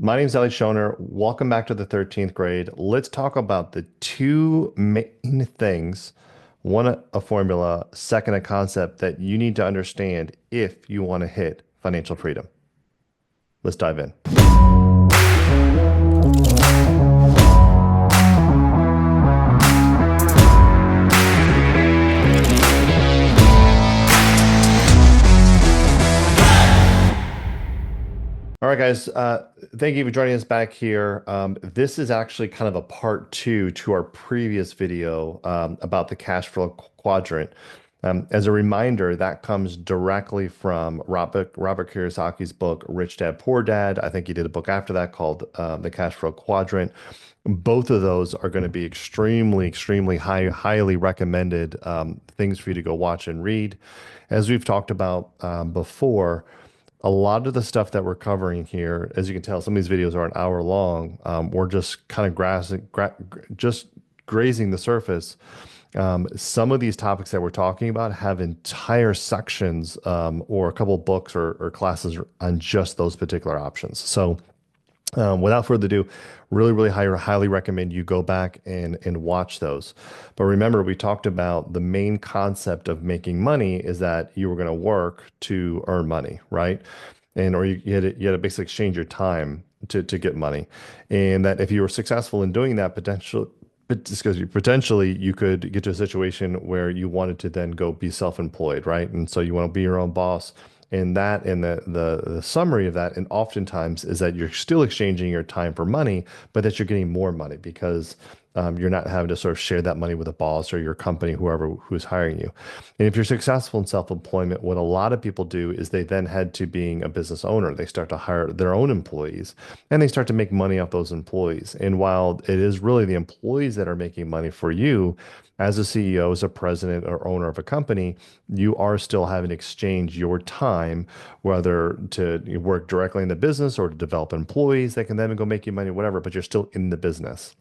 My name's Ellie Schoner. Welcome back to the 13th grade. Let's talk about the two main things. One, a formula, second, a concept that you need to understand if you want to hit financial freedom. Let's dive in. All right, guys. Thank you for joining us back here. This is actually kind of a part two to our previous video about the cash flow quadrant. As a reminder, that comes directly from Robert Kiyosaki's book, Rich Dad, Poor Dad. I think he did a book after that called The Cash Flow Quadrant. Both of those are going to be extremely highly recommended things for you to go watch and read. As we've talked about before, a lot of the stuff that we're covering here, as you can tell, some of these videos are an hour long. We're just kind of just grazing the surface. Some of these topics that we're talking about have entire sections or a couple of books or classes on just those particular options. So without further ado, really highly recommend you go back and watch those. But remember, we talked about the main concept of making money is that you were going to work to earn money, right? And or you had to basically exchange your time to get money, and that if you were successful in doing that, potentially you could get to a situation where you wanted to then go be self-employed, right? And so you want to be your own boss. And that and the summary of that, and oftentimes is that you're still exchanging your time for money, but that you're getting more money because you're not having to sort of share that money with a boss or your company, whoever who's hiring you. And if you're successful in self-employment, what a lot of people do is they then head to being a business owner. They start to hire their own employees and they start to make money off those employees. And while it is really the employees that are making money for you, as a CEO, as a president or owner of a company, you are still having to exchange your time, whether to work directly in the business or to develop employees that can then go make you money, whatever, but you're still in the business.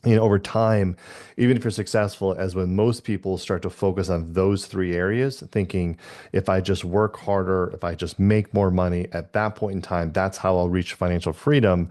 Over time, even if you're successful, as when most people start to focus on those three areas, thinking if I just work harder, if I just make more money at that point in time, that's how I'll reach financial freedom.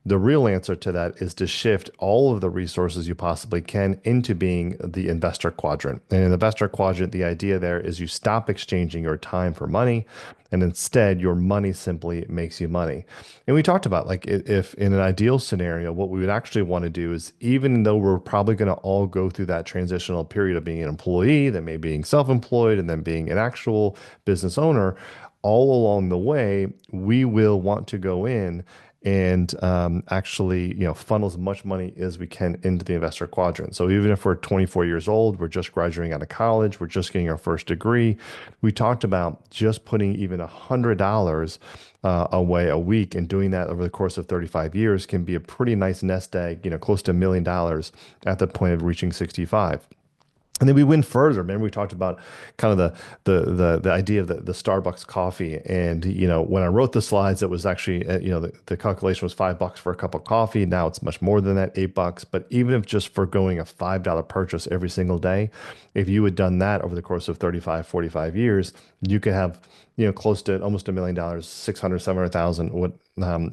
The real answer to that is to shift all of the resources you possibly can into being the investor quadrant. And in the investor quadrant, the idea there is you stop exchanging your time for money, and instead your money simply makes you money. And we talked about like if in an ideal scenario, what we would actually want to do is even though we're probably going to all go through that transitional period of being an employee, then maybe being self-employed, and then being an actual business owner, all along the way, we will want to go in and actually, funnel as much money as we can into the investor quadrant. So even if we're 24 years old, we're just graduating out of college, we're just getting our first degree, we talked about just putting even $100 away a week and doing that over the course of 35 years can be a pretty nice nest egg, close to $1 million at the point of reaching 65. And then we went further. Remember, we talked about kind of the idea of the Starbucks coffee. And when I wrote the slides, it was actually the calculation was $5 for a cup of coffee. Now it's much more than that, $8. But even if just foregoing a $5 purchase every single day, if you had done that over the course of 35, 45 years, you could have close to almost $1 million, 600, 700,000,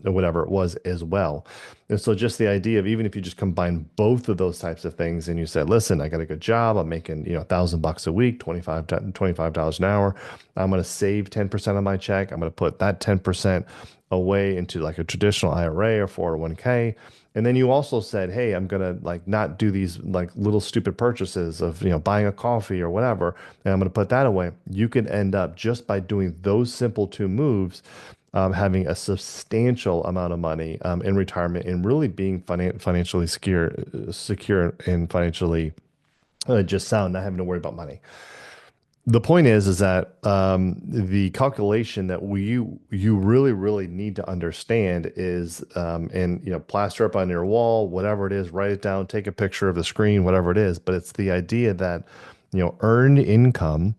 whatever it was as well. And so just the idea of even if you just combine both of those types of things and you said, listen, I got a good job. I'm making, $1,000 a week, $25 an hour. I'm going to save 10% of my check. I'm going to put that 10% away into like a traditional IRA or 401k. And then you also said, hey, I'm going to like not do these like little stupid purchases of, buying a coffee or whatever. And I'm going to put that away. You can end up just by doing those simple two moves, having a substantial amount of money in retirement and really being financially secure and financially just sound, not having to worry about money. The point is that the calculation that you really need to understand is and plaster up on your wall, whatever it is, write it down, take a picture of the screen, whatever it is. But it's the idea that earned income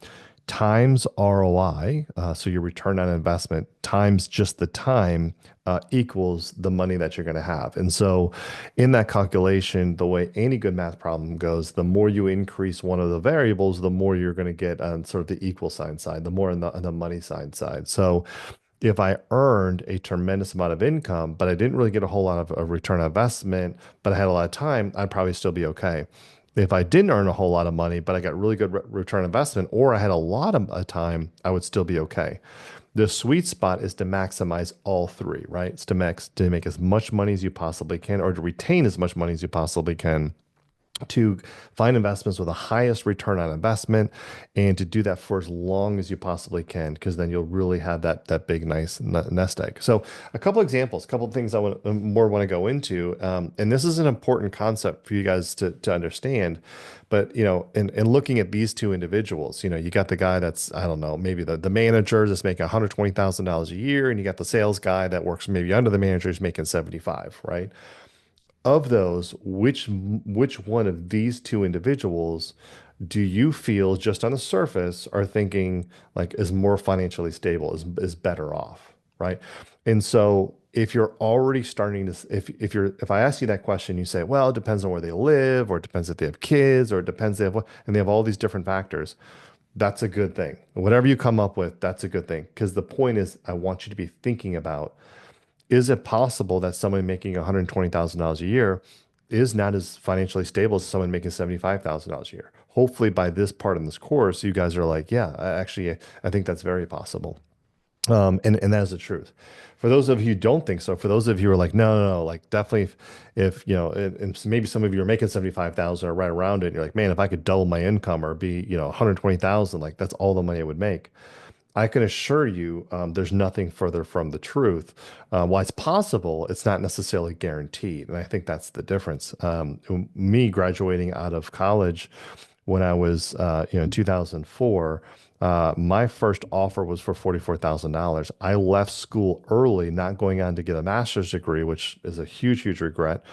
times ROI, so your return on investment times just the time equals the money that you're going to have. And so in that calculation, the way any good math problem goes, the more you increase one of the variables, the more you're going to get on sort of the equal sign side, the more on the money side. So If I earned a tremendous amount of income, but I didn't really get a whole lot of a return on investment, but I had a lot of time, I'd probably still be okay. If I didn't earn a whole lot of money, but I got really good return on investment, or I had a lot of time, I would still be okay. The sweet spot is to maximize all three, right? It's to make as much money as you possibly can, or to retain as much money as you possibly can, to find investments with the highest return on investment, and to do that for as long as you possibly can, because then you'll really have that big nice nest egg. So a couple examples, a couple of things I want to go into, and this is an important concept for you guys to understand. But in looking at these two individuals, you got the guy that's, I don't know, maybe the manager that's making $120,000 a year, and you got the sales guy that works maybe under the manager who's making 75, right? Of those, which one of these two individuals do you feel just on the surface are thinking like is more financially stable, is better off, right? And so if you're already starting to, if I ask you that question, you say, well, it depends on where they live, or it depends if they have kids, or it depends they have what, and they have all these different factors. That's a good thing. Whatever you come up with, that's a good thing. Because the point is, I want you to be thinking about, is it possible that someone making $120,000 a year is not as financially stable as someone making $75,000 a year? Hopefully, by this part in this course, you guys are like, yeah, I think that's very possible. And that is the truth. For those of you who don't think so, for those of you who are like, no, no, no, like definitely, if and maybe some of you are making 75,000 or right around it, and you're like, man, if I could double my income or be, 120,000, like that's all the money I would make. I can assure you, there's nothing further from the truth. While it's possible, it's not necessarily guaranteed, and I think that's the difference. Me graduating out of college when I was, in 2004, my first offer was for $44,000. I left school early, not going on to get a master's degree, which is a huge, huge regret,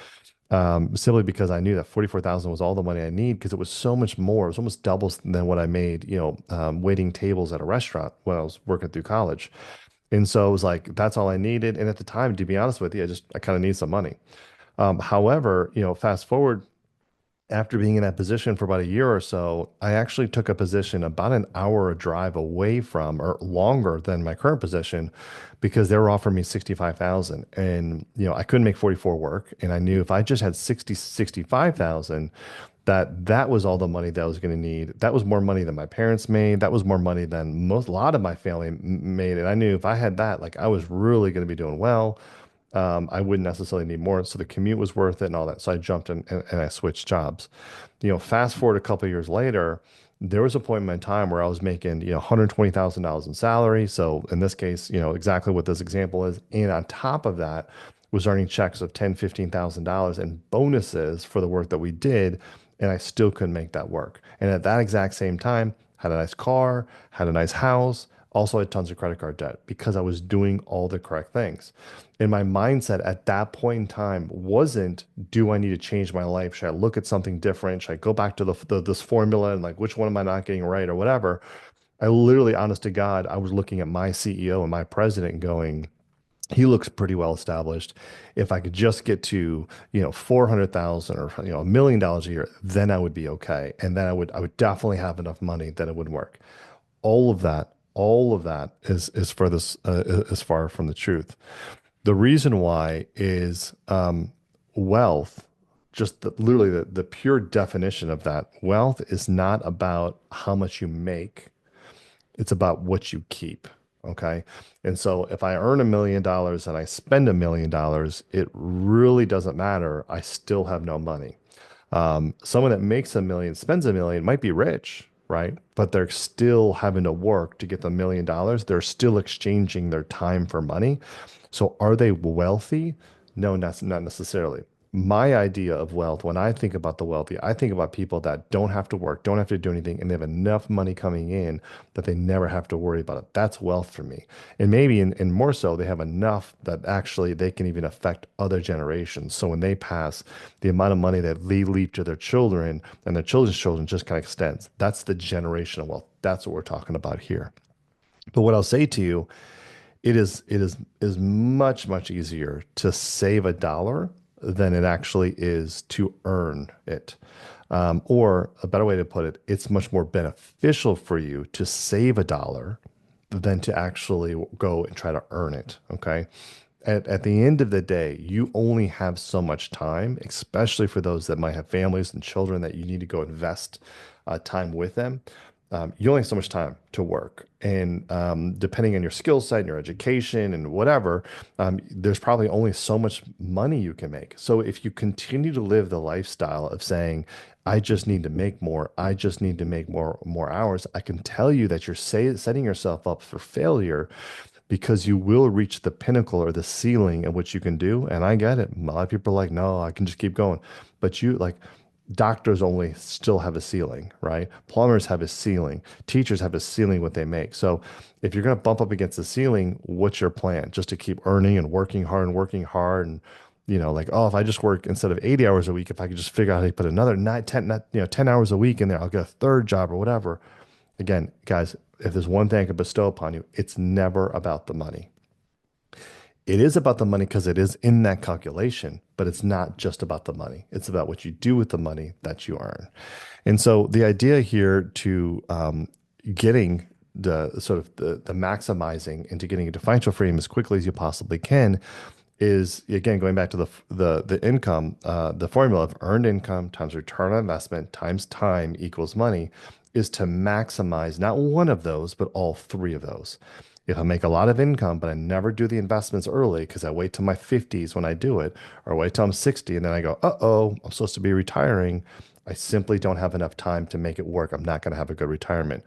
simply because I knew that 44,000 was all the money I need, because it was so much more. It was almost double than what I made, waiting tables at a restaurant when I was working through college. And so it was like, that's all I needed. And at the time, to be honest with you, I kind of need some money. However, fast forward, after being in that position for about a year or so, I actually took a position about an hour a drive away from, or longer than my current position, because they were offering me 65,000. And, I couldn't make 44 work. And I knew if I just had 65,000, that was all the money that I was going to need. That was more money than my parents made. That was more money than a lot of my family made. And I knew if I had that, like I was really going to be doing well. I wouldn't necessarily need more. So the commute was worth it and all that. So I jumped in, and I switched jobs. Fast forward a couple of years later, there was a point in my time where I was making, $120,000 in salary. So in this case, exactly what this example is. And on top of that, was earning checks of $10,000, $15,000 and bonuses for the work that we did. And I still couldn't make that work. And at that exact same time, had a nice car, had a nice house, also had tons of credit card debt, because I was doing all the correct things. And my mindset at that point in time wasn't, do I need to change my life? Should I look at something different? Should I go back to this formula, and like, which one am I not getting right or whatever? I literally, honest to God, I was looking at my CEO and my president and going, he looks pretty well established. If I could just get to, 400,000 or, $1 million a year, then I would be okay. And then I would definitely have enough money that it would work. All of that is for this, is far from the truth. The reason why is, wealth, just literally the pure definition of that. Wealth is not about how much you make, it's about what you keep. Okay. And so if I earn $1 million and I spend $1 million, it really doesn't matter. I still have no money. Someone that makes a million, spends a million, might be rich, right? But they're still having to work to get the $1 million. They're still exchanging their time for money. So are they wealthy? No, not necessarily. My idea of wealth, when I think about the wealthy, I think about people that don't have to work, don't have to do anything, and they have enough money coming in that they never have to worry about it. That's wealth for me. And maybe, and more so, they have enough that actually they can even affect other generations. So when they pass, the amount of money that they leave to their children and their children's children just kind of extends. That's the generational wealth. That's what we're talking about here. But what I'll say to you, it is much, much easier to save a dollar than it actually is to earn it. Or a better way to put it, it's much more beneficial for you to save a dollar than to actually go and try to earn it. Okay. At the end of the day, you only have so much time, especially for those that might have families and children that you need to go invest time with them. You only have so much time to work. And depending on your skill set and your education and whatever, there's probably only so much money you can make. So if you continue to live the lifestyle of saying, I just need to make more, I just need to make more hours, I can tell you that you're setting yourself up for failure because you will reach the pinnacle or the ceiling of what you can do. And I get it. A lot of people are like, no, I can just keep going. But you like doctors only still have a ceiling, right? Plumbers have a ceiling. Teachers have a ceiling what they make. So if you're going to bump up against the ceiling, what's your plan? Just to keep earning and working hard and like, oh, if I just work instead of 80 hours a week, if I could just figure out how to put another 10 hours a week in there, I'll get a third job or whatever. Again, guys, if there's one thing I could bestow upon you, it's never about the money. It is about the money because it is in that calculation, but it's not just about the money. It's about what you do with the money that you earn. And so the idea here to getting the sort of the maximizing into getting into financial freedom as quickly as you possibly can is again going back to the income, the formula of earned income times return on investment times time equals money is to maximize not one of those, but all three of those. If I make a lot of income, but I never do the investments early because I wait till my 50s when I do it, or wait till I'm 60 and then I go, uh-oh, I'm supposed to be retiring. I simply don't have enough time to make it work. I'm not going to have a good retirement.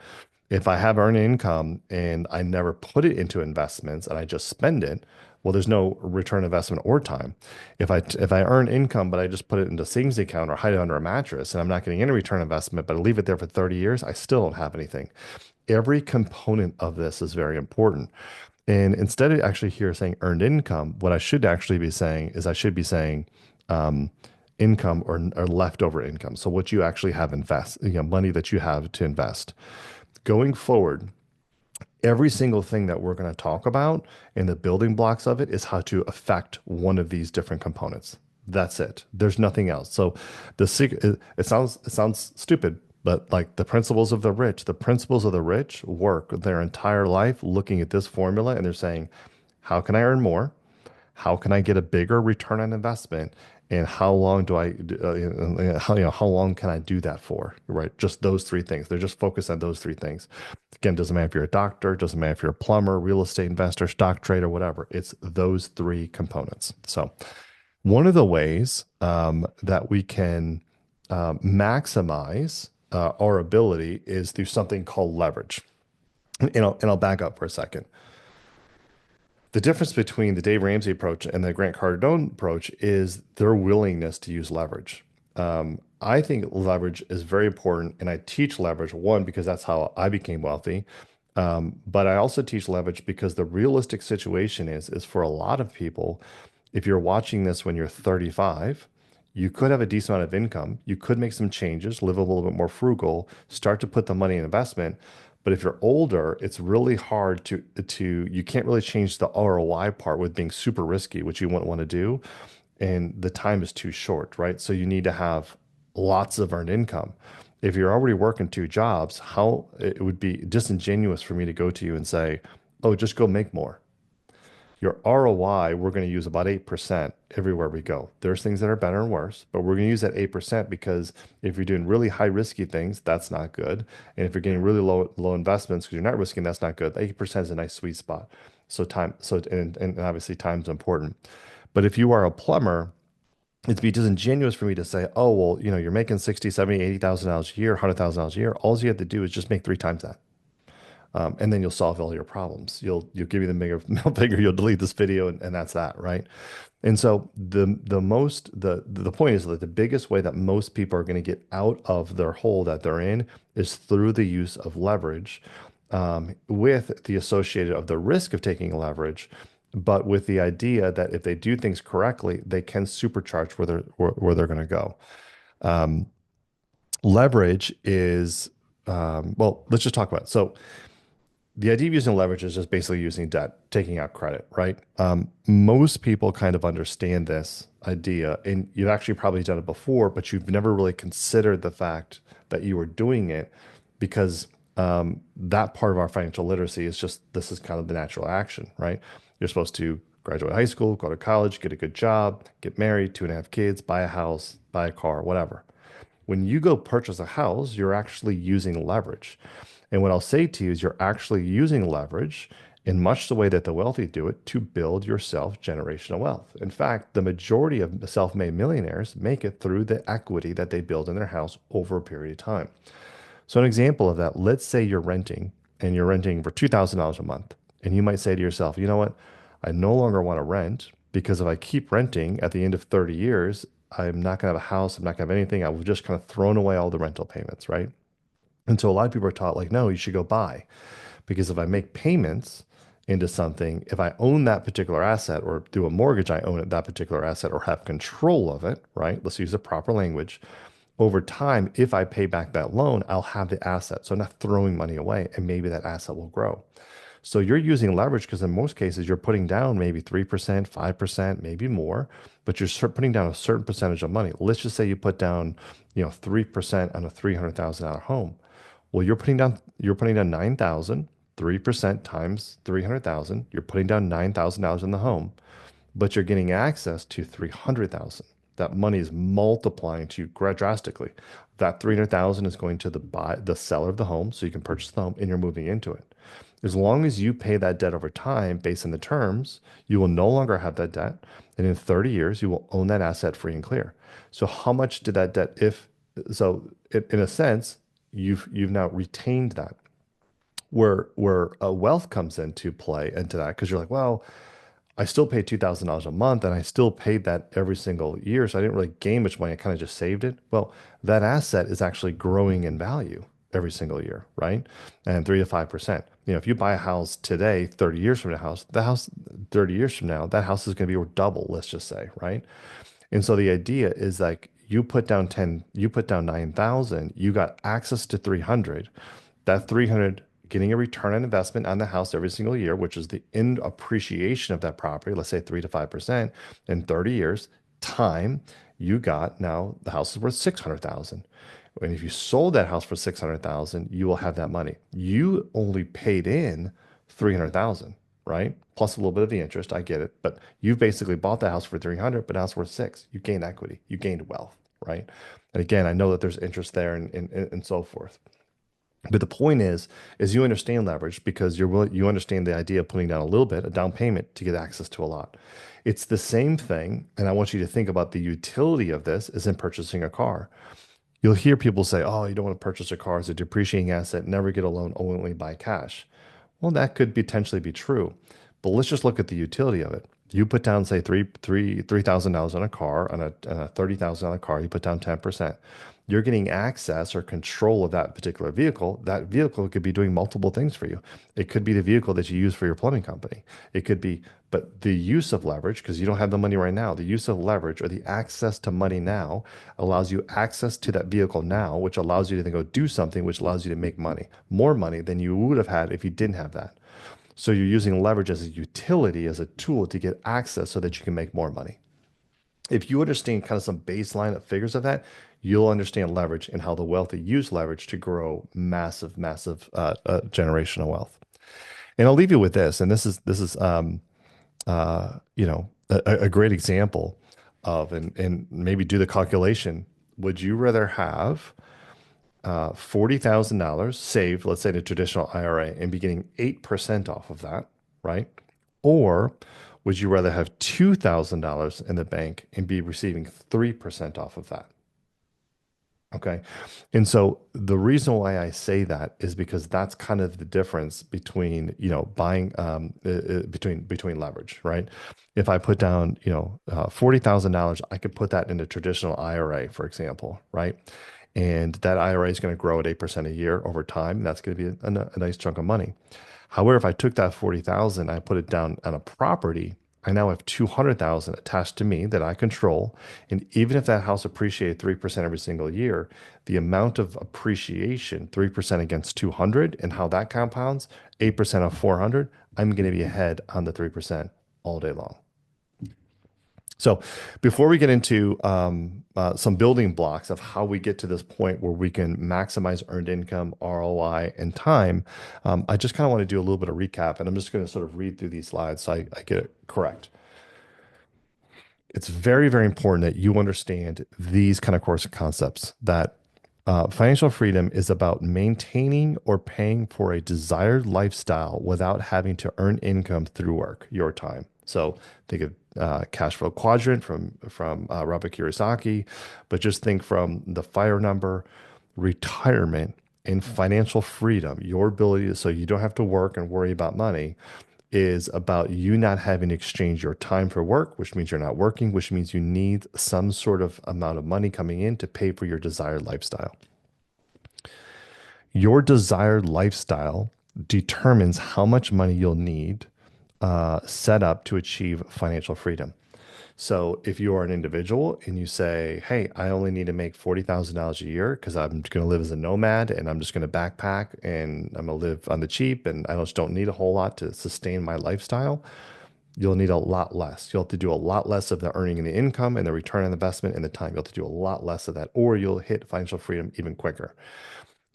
If I have earned income and I never put it into investments and I just spend it, well, there's no return investment or time. If I earn income but I just put it into savings account or hide it under a mattress and I'm not getting any return investment, but I leave it there for 30 years, I still don't have anything. Every component of this is very important. And instead of actually here saying earned income, what I should actually be saying is I should be saying income or leftover income. So what you actually have invest, money that you have to invest. Going forward, every single thing that we're going to talk about and the building blocks of it is how to affect one of these different components. That's it. There's nothing else. So the secret, it sounds stupid, but like the principles of the rich work their entire life looking at this formula and they're saying, how can I earn more? How can I get a bigger return on investment? And how long do I, how long can I do that for? Right? Just those three things. They're just focused on those three things. Again, doesn't matter if you're a doctor, doesn't matter if you're a plumber, real estate investor, stock trader, whatever. It's those three components. So one of the ways that we can maximize our ability is through something called leverage. And I'll back up for a second. The difference between the Dave Ramsey approach and the Grant Cardone approach is their willingness to use leverage. I think leverage is very important, and I teach leverage, one, because that's how I became wealthy. But I also teach leverage because the realistic situation is for a lot of people, if you're watching this when you're 35, you could have a decent amount of income. You could make some changes, live a little bit more frugal, start to put the money in investment. But if you're older, it's really hard to you can't really change the ROI part with being super risky, which you wouldn't want to do. And the time is too short, right? So you need to have lots of earned income. If you're already working two jobs, how it would be disingenuous for me to go to you and say, oh, just go make more. Your ROI, we're going to use about 8% everywhere we go. There's things that are better and worse, but we're going to use that 8% because if you're doing really high risky things, that's not good. And if you're getting really low investments because you're not risking, that's not good. 8% is a nice sweet spot. So and obviously time's important. But if you are a plumber, it'd be disingenuous for me to say, oh, well, you're making 60, 70, $80,000 a year, $100,000 a year. All you have to do is just make three times that. And then you'll solve all your problems. You'll give you the bigger figure. You'll delete this video, and that's that, right? And so the point is that the biggest way that most people are going to get out of their hole that they're in is through the use of leverage, with the associated of the risk of taking leverage, but with the idea that if they do things correctly, they can supercharge where they're going to go. Leverage is well, let's just talk about it. So the idea of using leverage is just basically using debt, taking out credit, right? Most people kind of understand this idea, and you've actually probably done it before, but you've never really considered the fact that you were doing it because That part of our financial literacy is just this is kind of the natural action, right? You're supposed to graduate high school, go to college, get a good job, get married, two and a half kids, buy a house, buy a car, whatever. When you go purchase a house, you're actually using leverage. And what I'll say to you is you're actually using leverage in much the way that the wealthy do it to build yourself generational wealth. In fact, the majority of self-made millionaires make it through the equity that they build in their house over a period of time. So an example of that, let's say you're renting and you're renting for $2,000 a month. And you might say to yourself, you know what? I no longer want to rent because if I keep renting at the end of 30 years, I'm not going to have a house. I'm not going to have anything. I will just kind of thrown away all the rental payments, right? And so a lot of people are taught like, no, you should go buy because if I make payments into something, if I own that particular asset or do a mortgage, I own it, that particular asset or have control of it, right? Let's use the proper language. Over time, if I pay back that loan, I'll have the asset. So I'm not throwing money away and maybe that asset will grow. So you're using leverage because in most cases you're putting down maybe 3%, 5%, maybe more, but you're putting down a certain percentage of money. Let's just say you put down, 3% on a $300,000 home. Well, you're putting down 9,000, 3% times 300,000. You're putting down $9,000 in the home, but you're getting access to 300,000. That money is multiplying to you drastically. That 300,000 is going to the seller of the home so you can purchase the home and you're moving into it. As long as you pay that debt over time based on the terms, you will no longer have that debt. And in 30 years, you will own that asset free and clear. So how much did that debt, if so in a sense, you've now retained that. Where wealth comes into play into that, because you're like, well, I still pay $2,000 a month and I still paid that every single year. So I didn't really gain much money. I kind of just saved it. Well, that asset is actually growing in value every single year, right? And 3 to 5%. If you buy a house today, 30 years from the house 30 years from now, that house is going to be worth double, let's just say, right? And so the idea is like you put down 9,000, you got access to 300. That 300 getting a return on investment on the house every single year, which is the end appreciation of that property, let's say 3 to 5% in 30 years time, you got now the house is worth 600,000. And if you sold that house for 600,000, you will have that money. You only paid in 300,000, right? Plus a little bit of the interest. I get it. But you basically bought the house for 300, but now it's worth six. You gained equity. You gained wealth, right? And again, I know that there's interest there and so forth. But the point is you understand leverage because you understand the idea of putting down a little bit, a down payment to get access to a lot. It's the same thing, and I want you to think about the utility of this is in purchasing a car. You'll hear people say, "Oh, you don't want to purchase a car as a depreciating asset, never get a loan, only buy cash." Well, that could potentially be true, but let's just look at the utility of it. You put down, say, $3,000 on a car, on a $30,000 car. You put down 10%. You're getting access or control of that particular vehicle. That vehicle could be doing multiple things for you. It could be the vehicle that you use for your plumbing company. It could be, but the use of leverage, because you don't have the money right now, the use of leverage or the access to money now allows you access to that vehicle now, which allows you to then go do something, which allows you to make money, more money than you would have had if you didn't have that. So you're using leverage as a utility, as a tool to get access so that you can make more money. If you understand kind of some baseline of figures of that, you'll understand leverage and how the wealthy use leverage to grow massive, massive generational wealth. And I'll leave you with this, and this is a great example of, and maybe do the calculation. Would you rather have $40,000 saved, let's say in a traditional IRA, and be getting 8% off of that, right? Or would you rather have $2,000 in the bank and be receiving 3% off of that? Okay. And so the reason why I say that is because that's kind of the difference between, buying, between leverage, right? If I put down, $40,000, I could put that in a traditional IRA, for example, right? And that IRA is going to grow at 8% a year over time. That's going to be a nice chunk of money. However, if I took that 40,000, I put it down on a property, I now have 200,000 attached to me that I control. And even if that house appreciated 3% every single year, the amount of appreciation, 3% against 200 and how that compounds, 8% of 400, I'm going to be ahead on the 3% all day long. So, before we get into some building blocks of how we get to this point where we can maximize earned income, ROI, and time, I just kind of want to do a little bit of recap, and I'm just going to sort of read through these slides so I get it correct. It's very, very important that you understand these kind of course concepts that financial freedom is about maintaining or paying for a desired lifestyle without having to earn income through work, your time. So think of cash flow quadrant from Robert Kiyosaki, but just think from the fire number, retirement, and financial freedom, your ability so you don't have to work and worry about money is about you not having to exchange your time for work, which means you're not working, which means you need some sort of amount of money coming in to pay for your desired lifestyle. Your desired lifestyle determines how much money you'll need set up to achieve financial freedom. So if you are an individual and you say, hey, I only need to make $40,000 a year because I'm going to live as a nomad and I'm just going to backpack and I'm going to live on the cheap and I just don't need a whole lot to sustain my lifestyle, you'll need a lot less. You'll have to do a lot less of the earning and the income and the return on investment and the time. You'll have to do a lot less of that, or you'll hit financial freedom even quicker.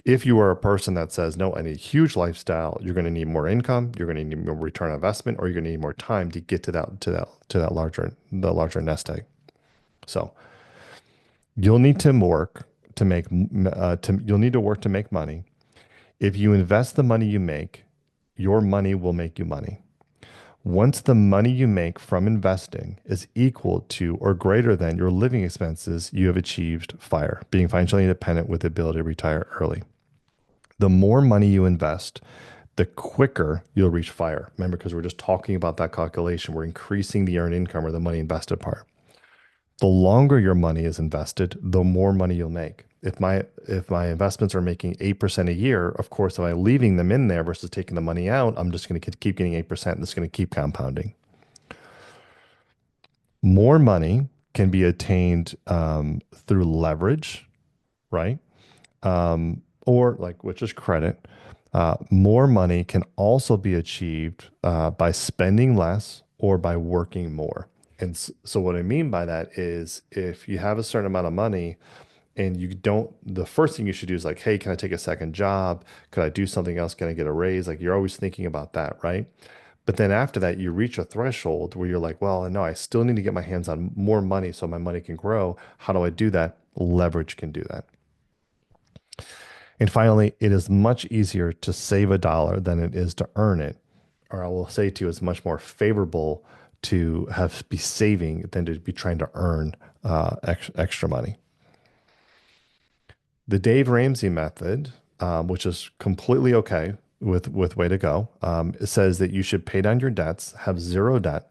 If you are a person that says, no, I need a huge lifestyle, you're going to need more income, you're going to need more return on investment, or you're going to need more time to get to that larger nest egg. So you'll need to work to make you'll need to work to make money. If you invest the money you make, your money will make you money. Once the money you make from investing is equal to or greater than your living expenses, you have achieved FIRE, being financially independent with the ability to retire early. The more money you invest, the quicker you'll reach FIRE. Remember, because we're just talking about that calculation, we're increasing the earned income or the money invested part. The longer your money is invested, the more money you'll make. If my investments are making 8% a year, of course, if I'm leaving them in there versus taking the money out, I'm just going to keep getting 8%. And it's going to keep compounding. More money can be attained through leverage, right? Or like which is credit. More money can also be achieved by spending less or by working more. And so what I mean by that is if you have a certain amount of money and you don't, the first thing you should do is like, hey, can I take a second job? Could I do something else? Can I get a raise? Like you're always thinking about that, right? But then after that, you reach a threshold where you're like, well, no, I still need to get my hands on more money so my money can grow. How do I do that? Leverage can do that. And finally, it is much easier to save a dollar than it is to earn it. Or I will say to you, it's much more favorable to have be saving than to be trying to earn extra money. The Dave Ramsey method, which is completely okay with way to go, it says that you should pay down your debts, have zero debt,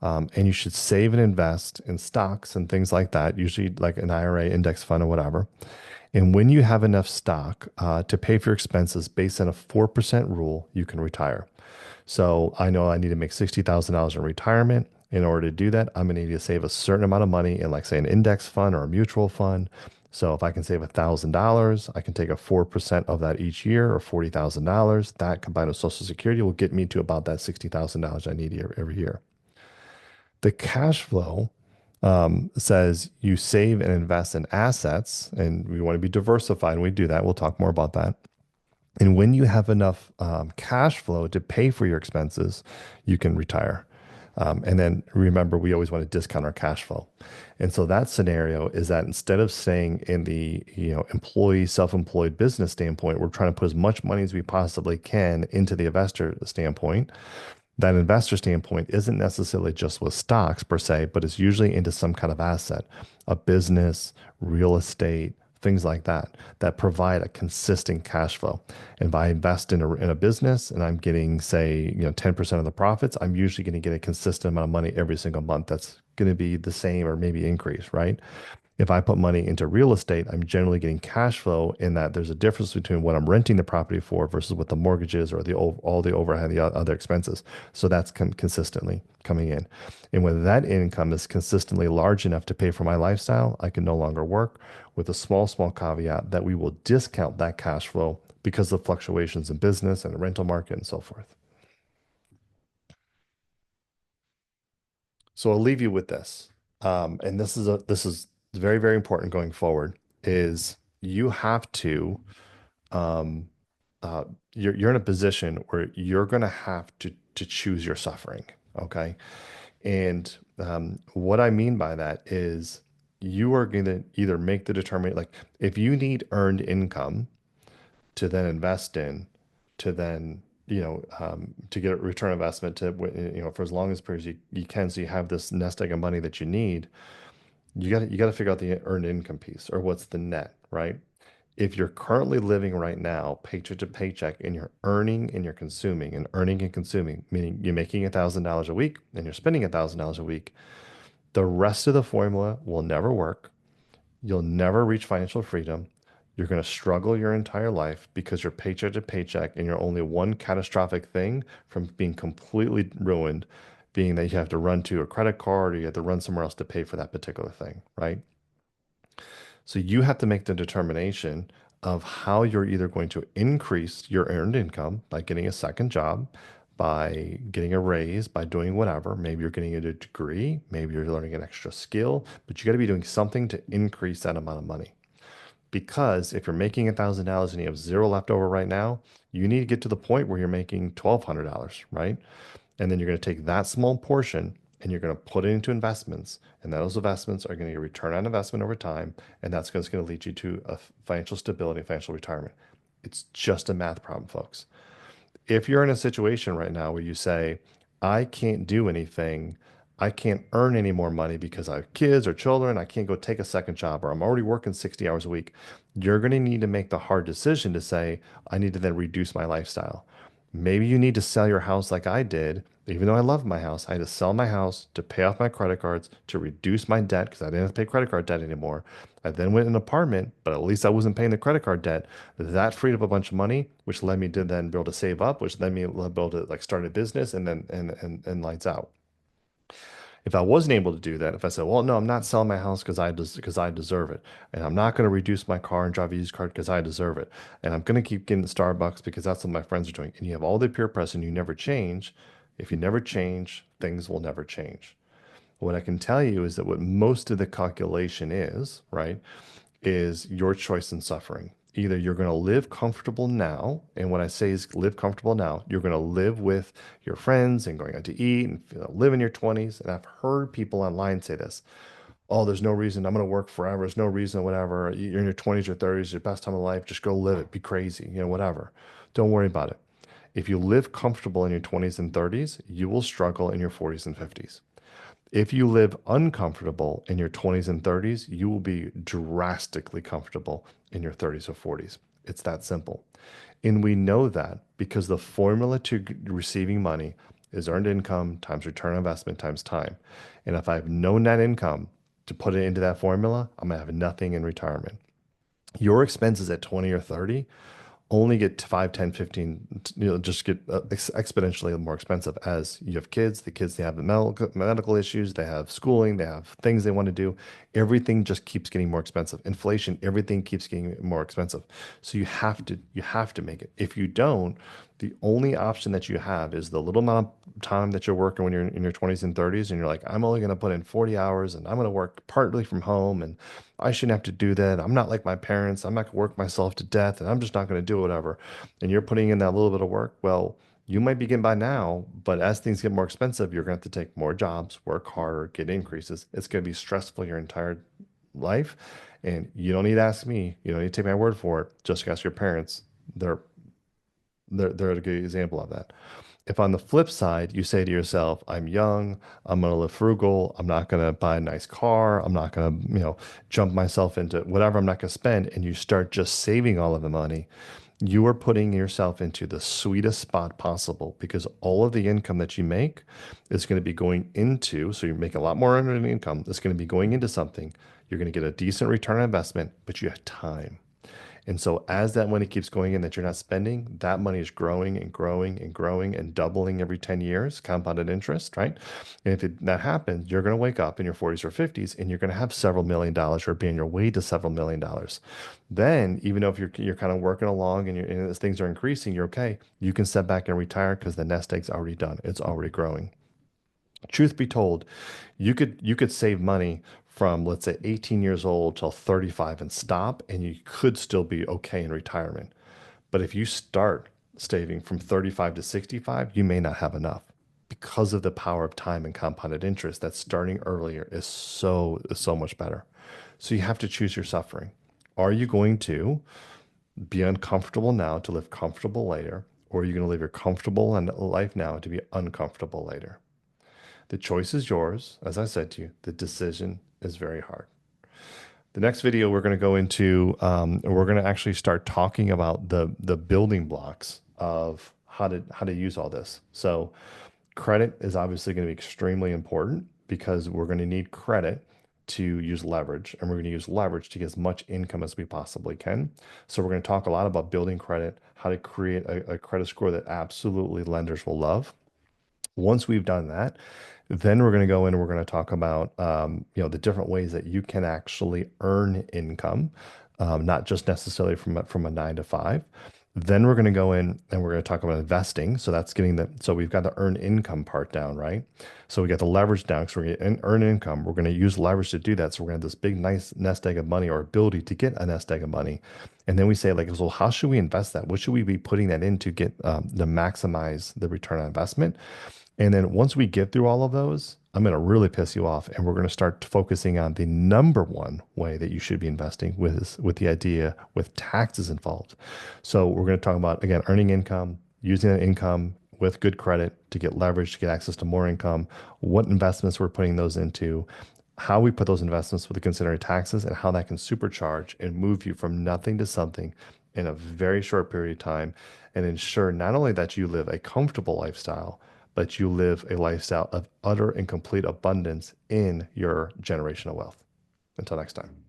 and you should save and invest in stocks and things like that, usually like an IRA, index fund, or whatever. And when you have enough stock to pay for your expenses based on a 4% rule, you can retire. So I know I need to make $60,000 in retirement. In order to do that, I'm going to need to save a certain amount of money in, like, say, an index fund or a mutual fund. So if I can save $1,000, I can take a 4% of that each year, or $40,000. That combined with Social Security will get me to about that $60,000 I need every year. The cash flow says you save and invest in assets, and we want to be diversified, and we do that. We'll talk more about that. And when you have enough cash flow to pay for your expenses, you can retire. And then remember, we always want to discount our cash flow. And so that scenario is that instead of staying in the employee, self-employed business standpoint, we're trying to put as much money as we possibly can into the investor standpoint. That investor standpoint isn't necessarily just with stocks per se, but it's usually into some kind of asset, a business, real estate, things like that, that provide a consistent cash flow. And if I invest in a business and I'm getting, say, 10% of the profits, I'm usually going to get a consistent amount of money every single month. That's going to be the same or maybe increase, right? If I put money into real estate, I'm generally getting cash flow in that there's a difference between what I'm renting the property for versus what the mortgage is or all the overhead, the other expenses. So that's consistently coming in. And when that income is consistently large enough to pay for my lifestyle, I can no longer work, with a small caveat that we will discount that cash flow because of fluctuations in business and the rental market and so forth. So I'll leave you with this. And this is very, very important going forward, is you have to um, uh, you're in a position where you're going to have to choose your suffering. Okay. And what I mean by that is you are going to either make the determination, like if you need earned income to then invest in, to then, to get a return investment to, for as long as period you can, so you have this nest egg of money that you need, you got to figure out the earned income piece or what's the net, right? If you're currently living right now, paycheck to paycheck, and you're earning and you're consuming and earning and consuming, meaning you're making $1,000 a week and you're spending $1,000 a week, the rest of the formula will never work. You'll never reach financial freedom. You're going to struggle your entire life because you're paycheck to paycheck and you're only one catastrophic thing from being completely ruined, being that you have to run to a credit card or you have to run somewhere else to pay for that particular thing, right? So you have to make the determination of how you're either going to increase your earned income by getting a second job, by getting a raise, by doing whatever. Maybe you're getting a degree, maybe you're learning an extra skill, but you got to be doing something to increase that amount of money. Because if you're making $1,000 and you have zero left over right now, you need to get to the point where you're making $1,200, right? And then you're going to take that small portion and you're going to put it into investments. And those investments are going to get a return on investment over time. And that's going to lead you to a financial stability, financial retirement. It's just a math problem, folks. If you're in a situation right now where you say, I can't do anything, I can't earn any more money because I have kids or children, I can't go take a second job, or I'm already working 60 hours a week, you're going to need to make the hard decision to say, I need to then reduce my lifestyle. Maybe you need to sell your house like I did. Even though I loved my house, I had to sell my house to pay off my credit cards, to reduce my debt because I didn't have to pay credit card debt anymore. I then went in an apartment, but at least I wasn't paying the credit card debt. That freed up a bunch of money, which led me to then be able to save up, which led me to be able to like start a business and then and lights out. If I wasn't able to do that, if I said, well, no, I'm not selling my house because I deserve it, and I'm not going to reduce my car and drive a used car because I deserve it, and I'm going to keep getting Starbucks because that's what my friends are doing, and you have all the peer pressure and you never change. If you never change, things will never change. What I can tell you is that what most of the calculation is, right, is your choice in suffering. Either you're going to live comfortable now, and what I say is live comfortable now, you're going to live with your friends and going out to eat and live in your 20s. And I've heard people online say this, oh, there's no reason I'm going to work forever. There's no reason, whatever. You're in your 20s or 30s, your best time of life. Just go live it. Be crazy, whatever. Don't worry about it. If you live comfortable in your 20s and 30s, you will struggle in your 40s and 50s. If you live uncomfortable in your 20s and 30s, you will be drastically comfortable in your 30s or 40s. It's that simple. And we know that because the formula to receiving money is earned income times return on investment times time. And if I have no net income to put it into that formula, I'm going to have nothing in retirement. Your expenses at 20 or 30 only get to 5, 10, 15, just get exponentially more expensive as you have kids. The kids, they have the medical issues, they have schooling, they have things they want to do. Everything just keeps getting more expensive. Inflation, everything keeps getting more expensive. So you have to make it. If you don't, the only option that you have is the little amount of time that you're working when you're in your 20s and 30s, and you're like, I'm only going to put in 40 hours and I'm going to work partly from home and I shouldn't have to do that. I'm not like my parents. I'm not going to work myself to death and I'm just not going to do whatever. And you're putting in that little bit of work. Well, you might be getting by now, but as things get more expensive, you're going to have to take more jobs, work harder, get increases. It's going to be stressful your entire life. And you don't need to ask me. You don't need to take my word for it. Just ask your parents. They're they're a good example of that. If on the flip side, you say to yourself, I'm young, I'm going to live frugal, I'm not going to buy a nice car, I'm not going to, jump myself into whatever I'm not going to spend, and you start just saving all of the money, you are putting yourself into the sweetest spot possible because all of the income that you make is going to be going into, so you make a lot more earned income, it's going to be going into something. You're going to get a decent return on investment, but you have time. And so as that money keeps going in that you're not spending, that money is growing and growing and growing and doubling every 10 years, compounded interest, right? And if that happens, you're going to wake up in your 40s or 50s and you're going to have several million dollars or be on your way to several million dollars. Then, even though if you're kind of working along and as things are increasing, you're okay. You can step back and retire because the nest egg's already done. It's already growing. Truth be told, you could save money from, let's say, 18 years old till 35 and stop, and you could still be okay in retirement. But if you start saving from 35 to 65, you may not have enough because of the power of time and compounded interest. That starting earlier is so much better. So you have to choose your suffering. Are you going to be uncomfortable now to live comfortable later, or are you going to live your comfortable and life now to be uncomfortable later? The choice is yours. As I said to you, the decision is very hard. The next video we're going to go into, we're going to actually start talking about the building blocks of how to use all this. So credit is obviously going to be extremely important because we're going to need credit to use leverage, and we're going to use leverage to get as much income as we possibly can. So we're going to talk a lot about building credit, how to create a credit score that absolutely lenders will love. Once we've done that, then we're going to go in and we're going to talk about the different ways that you can actually earn income, not just necessarily from a 9 to 5. Then we're going to go in and we're going to talk about investing. So that's so we've got the earn income part down, right? So we got the leverage down because we're going to earn income. We're going to use leverage to do that. So we're going to have this big, nice nest egg of money, or ability to get a nest egg of money. And then we say, like, so how should we invest that? What should we be putting that in to get to maximize the return on investment? And then once we get through all of those, I'm going to really piss you off. And we're going to start focusing on the number one way that you should be investing with the idea with taxes involved. So we're going to talk about, again, earning income, using that income with good credit to get leverage, to get access to more income, what investments we're putting those into, how we put those investments with the considering taxes, and how that can supercharge and move you from nothing to something in a very short period of time, and ensure not only that you live a comfortable lifestyle, but you live a lifestyle of utter and complete abundance in your generational wealth. Until next time.